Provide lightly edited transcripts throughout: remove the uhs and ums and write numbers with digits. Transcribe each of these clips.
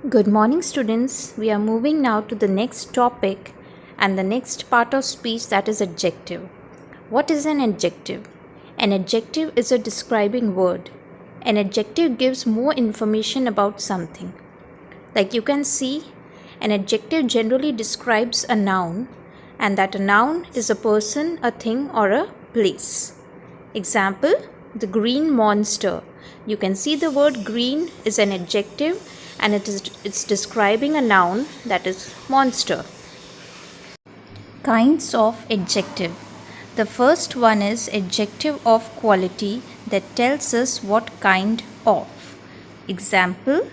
Good morning, students. We are moving now to the next topic and the next part of speech, that is adjective. What is an adjective? An adjective is a describing word. An adjective gives more information about something. Like you can see, an adjective generally describes a noun, and that a noun is a person, a thing, or a place. Example, the green monster. You can see the word green is an adjective and it's describing a noun, that is monster. Kinds of adjective. The first one is adjective of quality that tells us what kind of. Example,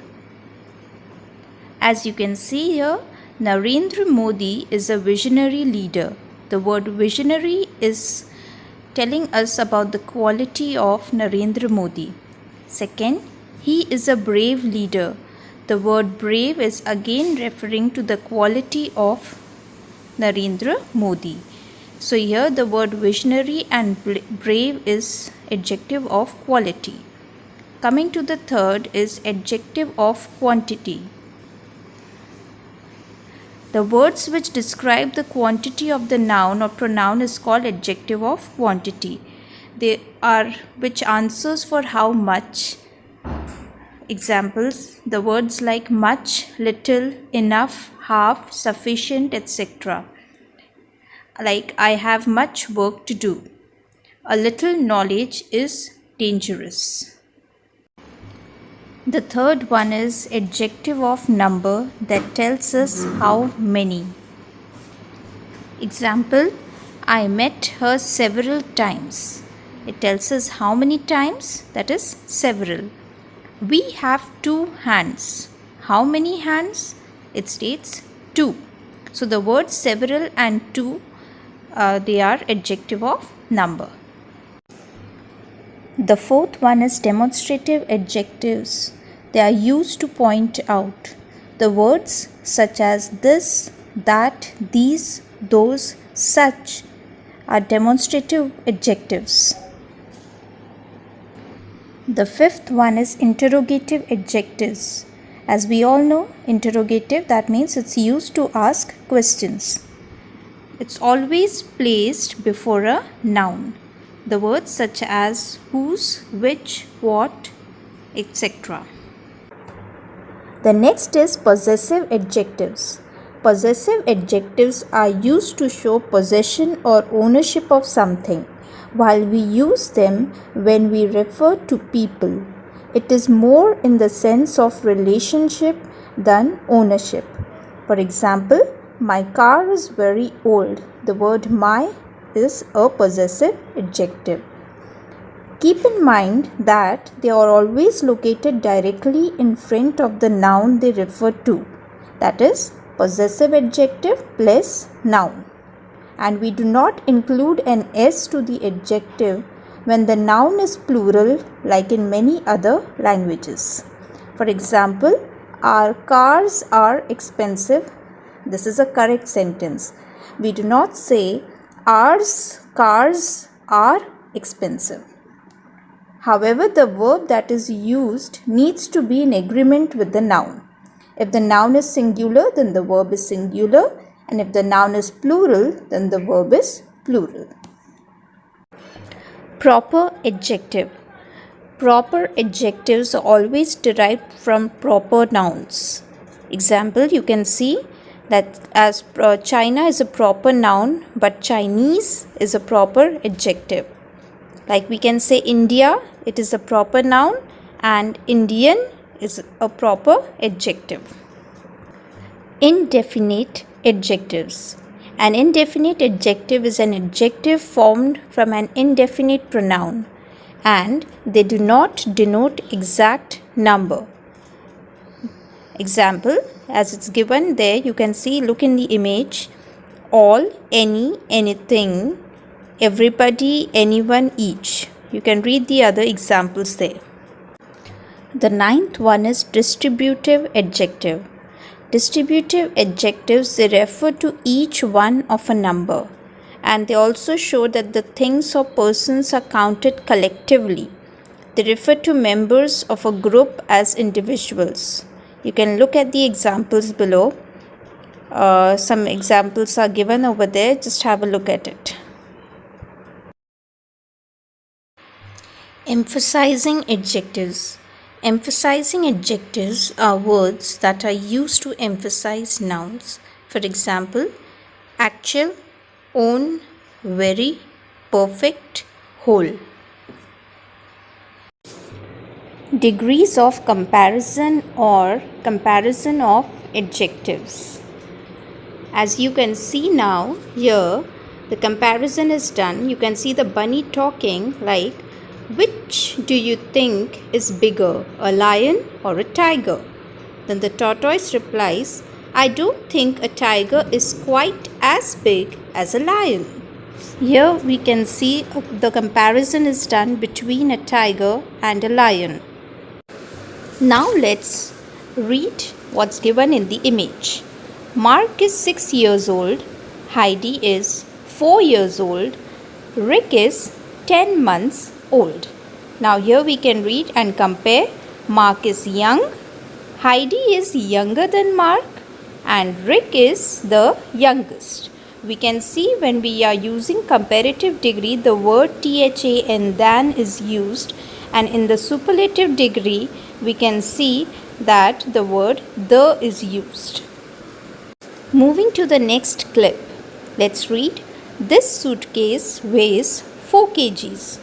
as you can see here, Narendra Modi is a visionary leader. The word visionary is telling us about the quality of Narendra Modi. Second, he is a brave leader. The word brave is again referring to the quality of Narendra Modi. So here the word visionary and brave is adjective of quality. Coming to the third is adjective of quantity. The words which describe the quantity of the noun or pronoun is called adjective of quantity. They are which answers for how much. Examples, the words like much, little, enough, half, sufficient, etc. Like I have much work to do. A little knowledge is dangerous. The third one is adjective of number that tells us how many. Example, I met her several times. It tells us how many times, that is several. We have 2 hands. How many hands? It states 2. So the words several and 2, they are adjective of number. The fourth one is demonstrative adjectives. They are used to point out. The words such as this, that, these, those, such are demonstrative adjectives. The fifth one is interrogative adjectives. As we all know, interrogative, that means it's used to ask questions. It's always placed before a noun. The words such as whose, which, what, etc. The next is possessive adjectives. Possessive adjectives are used to show possession or ownership of something, while we use them when we refer to people. It is more in the sense of relationship than ownership. For example, my car is very old. The word my is a possessive adjective. Keep in mind that they are always located directly in front of the noun they refer to. That is, possessive adjective plus noun. And we do not include an S to the adjective when the noun is plural, like in many other languages. For example, our cars are expensive. This is a correct sentence. We do not say our cars are expensive. However, the verb that is used needs to be in agreement with the noun. If the noun is singular, then the verb is singular, and if the noun is plural, then the verb is plural. Proper adjective. Proper adjectives are always derived from proper nouns. Example, you can see that as China is a proper noun, but Chinese is a proper adjective. Like we can say India, it is a proper noun, and Indian is a proper adjective. Indefinite adjectives. An indefinite adjective is an adjective formed from an indefinite pronoun, and they do not denote exact number. Example, as it's given there, you can see, look in the image, all, any, anything, everybody, anyone, each. You can read the other examples there. The ninth one is distributive adjective. Distributive adjectives, they refer to each one of a number, and they also show that the things or persons are counted collectively. They refer to members of a group as individuals. You can look at the examples below. Some examples are given over there. Just have a look at it. Emphasizing adjectives. Emphasizing adjectives are words that are used to emphasize nouns. For example, actual, own, very, perfect, whole. Degrees of comparison or comparison of adjectives. As you can see now, here the comparison is done. You can see the bunny talking like, which do you think is bigger, a lion or a tiger? Then the tortoise replies, I don't think a tiger is quite as big as a lion. Here we can see the comparison is done between a tiger and a lion. Now let's read what's given in the image. Mark is 6 years old, Heidi is 4 years old, Rick is 10 months old. Now here we can read and compare. Mark is young, Heidi is younger than Mark, and Rick is the youngest. We can see when we are using comparative degree, the word than than is used, and in the superlative degree we can see that the word the is used. Moving to the next clip, let's read. This suitcase weighs 4 kgs.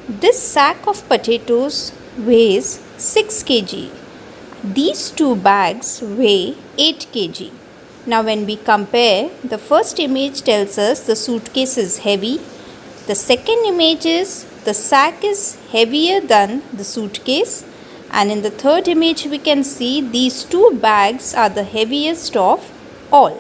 This sack of potatoes weighs 6 kg. These 2 bags weigh 8 kg. Now when we compare, the first image tells us the suitcase is heavy. The second image is the sack is heavier than the suitcase. And in the third image we can see these 2 bags are the heaviest of all.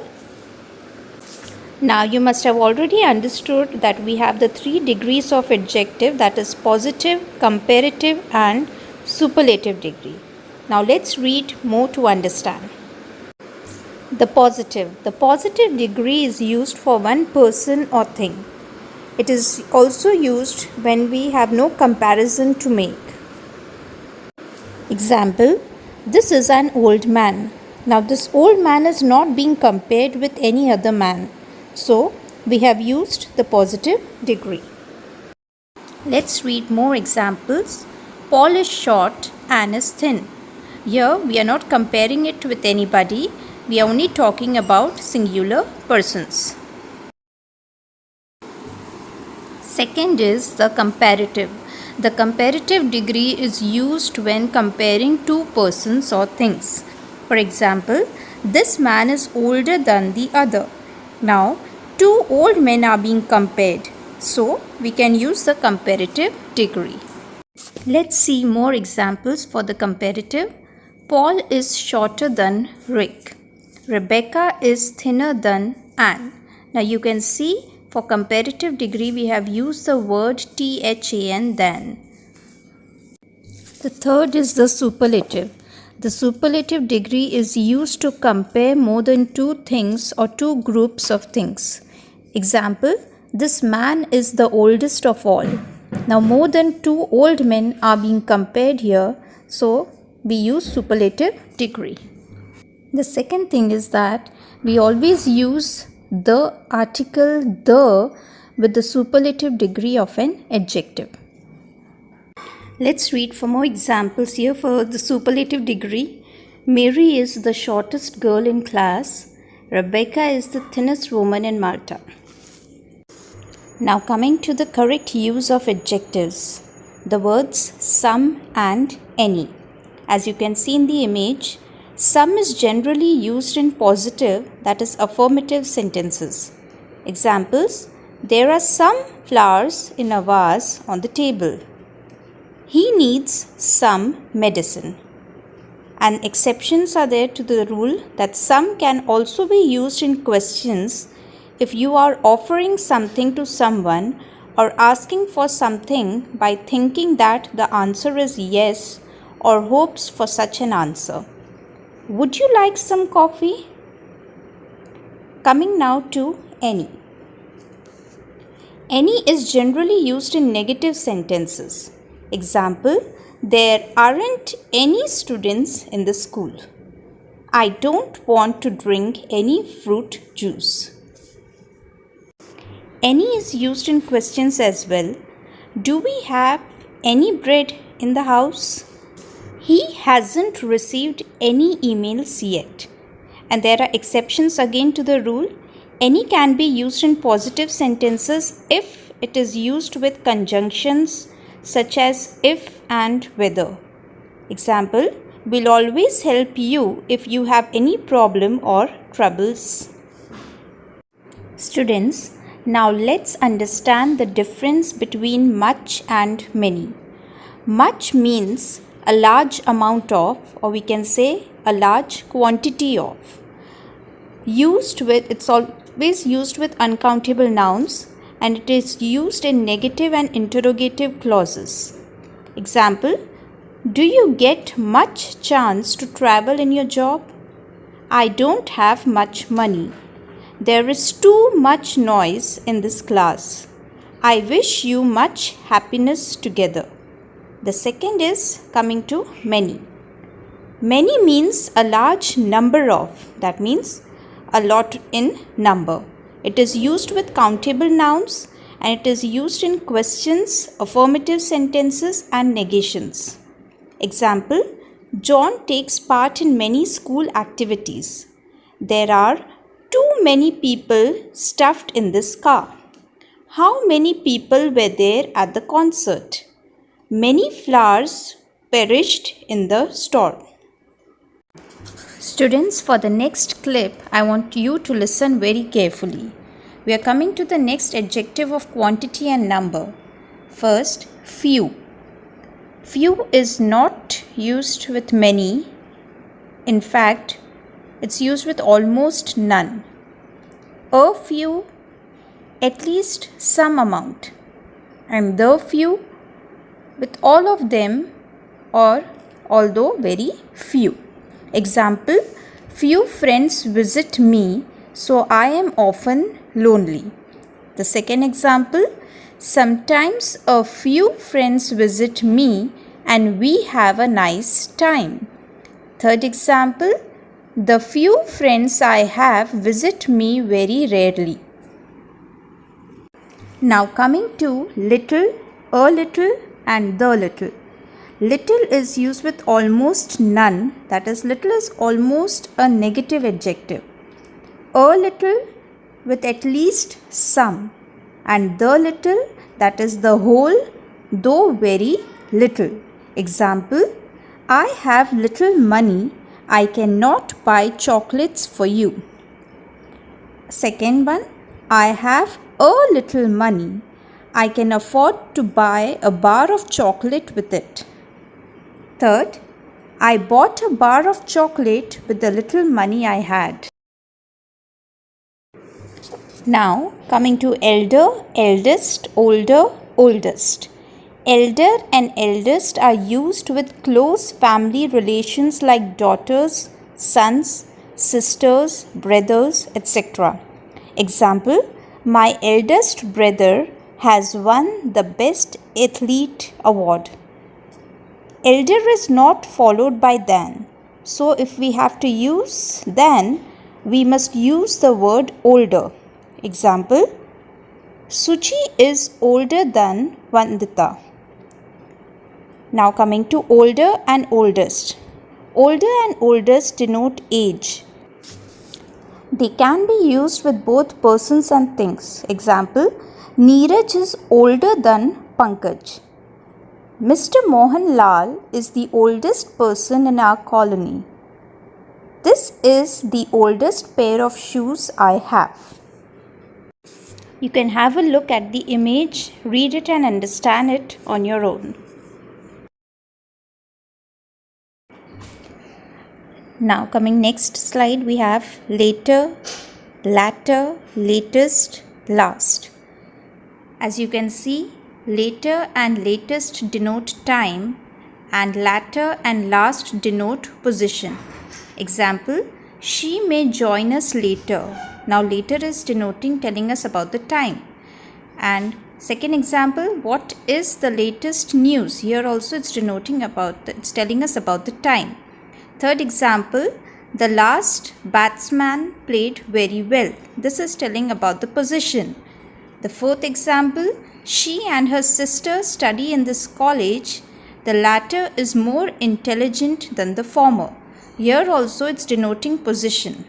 Now you must have already understood that we have the 3 degrees of adjective, that is positive, comparative and superlative degree. Now let's read more to understand. The positive degree is used for one person or thing. It is also used when we have no comparison to make. Example, this is an old man. Now this old man is not being compared with any other man. So we have used the positive degree. Let's read more examples. Paul is short, Anne is thin. Here we are not comparing it with anybody. We are only talking about singular persons. Second is the comparative. The comparative degree is used when comparing 2 persons or things. For example, this man is older than the other. Now, 2 old men are being compared. So, we can use the comparative degree. Let's see more examples for the comparative. Paul is shorter than Rick. Rebecca is thinner than Anne. Now you can see for comparative degree we have used the word than than. The third is the superlative. The superlative degree is used to compare more than 2 things or 2 groups of things. Example, this man is the oldest of all. Now more than 2 old men are being compared here, so we use superlative degree. The second thing is that we always use the article the with the superlative degree of an adjective. Let's read for more examples here for the superlative degree. Mary is the shortest girl in class. Rebecca is the thinnest woman in Malta. Now coming to the correct use of adjectives. The words some and any. As you can see in the image, some is generally used in positive, that is affirmative sentences. Examples, there are some flowers in a vase on the table. He needs some medicine. And exceptions are there to the rule that some can also be used in questions if you are offering something to someone or asking for something by thinking that the answer is yes or hopes for such an answer. Would you like some coffee? Coming now to any. Any is generally used in negative sentences. Example, there aren't any students in the school. I don't want to drink any fruit juice. Any is used in questions as well. Do we have any bread in the house? He hasn't received any emails yet. And there are exceptions again to the rule. Any can be used in positive sentences if it is used with conjunctions such as if and whether. Example, we'll always help you if you have any problem or troubles. Students, now let's understand the difference between much and many. Much means a large amount of, or we can say a large quantity of. It's always used with uncountable nouns, and it is used in negative and interrogative clauses. Example, do you get much chance to travel in your job? I don't have much money. There is too much noise in this class. I wish you much happiness together. The second is coming to many. Many means a large number of. That means a lot in number. It is used with countable nouns and it is used in questions, affirmative sentences and negations. Example, John takes part in many school activities. There are too many people stuffed in this car. How many people were there at the concert? Many flowers perished in the storm. Students, for the next clip, I want you to listen very carefully. We are coming to the next adjective of quantity and number. First, few. Few is not used with many. In fact, it's used with almost none. A few, at least some amount. And the few, with all of them or although very few. Example, few friends visit me, so I am often lonely. The second example, sometimes a few friends visit me and we have a nice time. Third example, the few friends I have visit me very rarely. Now coming to little, a little and the little. Little is used with almost none, that is, little is almost a negative adjective. A little with at least some, and the little, that is the whole, though very little. Example, I have little money, I cannot buy chocolates for you. Second one, I have a little money, I can afford to buy a bar of chocolate with it. Third, I bought a bar of chocolate with the little money I had. Now, coming to elder, eldest, older, oldest. Elder and eldest are used with close family relations like daughters, sons, sisters, brothers, etc. Example, my eldest brother has won the Best Athlete award. Elder is not followed by than. So if we have to use than, we must use the word older. Example, Suchi is older than Vandita. Now coming to older and oldest. Older and oldest denote age. They can be used with both persons and things. Example, Neeraj is older than Pankaj. Mr. Mohan Lal is the oldest person in our colony. This is the oldest pair of shoes I have. You can have a look at the image, read it and understand it on your own. Now coming next slide, we have later, latter, latest, last. As you can see, later and latest denote time and latter and last denote position. Example, she may join us later. Now later is denoting, telling us about the time. And second example, what is the latest news? Here also it's denoting about, it's telling us about the time. Third example, The last batsman played very well. This is telling about the position. The fourth example, she and her sister study in this college. The latter is more intelligent than the former. Here also it's denoting position.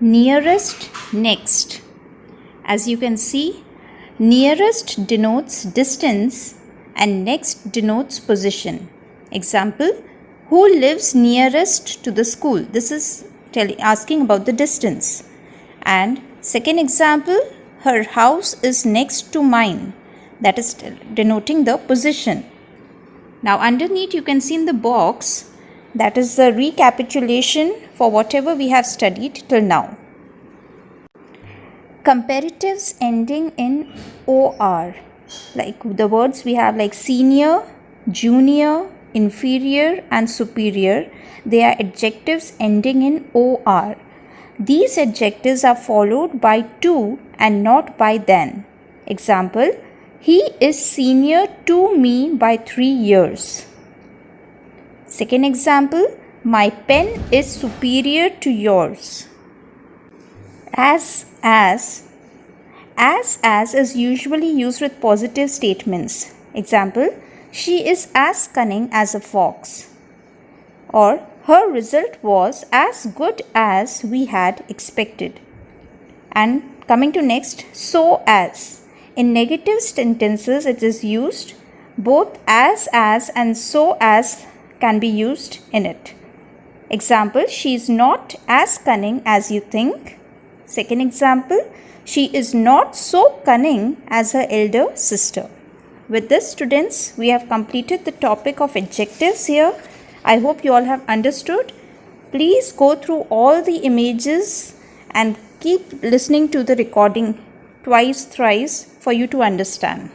Nearest, next. As you can see, nearest denotes distance and next denotes position. Example, who lives nearest to the school? This is asking about the distance. And second example, her house is next to mine. That is denoting the position. Now underneath you can see in the box, that is the recapitulation for whatever we have studied till now. Comparatives ending in OR. Like the words we have like senior, junior, inferior and superior. They are adjectives ending in OR. These adjectives are followed by to and not by than. Example, he is senior to me by 3 years. Second example, my pen is superior to yours. As is usually used with positive statements. Example, she is as cunning as a fox. Or her result was as good as we had expected. And coming to next, so as. In negative sentences it is used. Both as and so as can be used in it. Example, she is not as cunning as you think. Second example, she is not so cunning as her elder sister. With this, students, we have completed the topic of adjectives here. I hope you all have understood. Please go through all the images and keep listening to the recording twice, thrice for you to understand.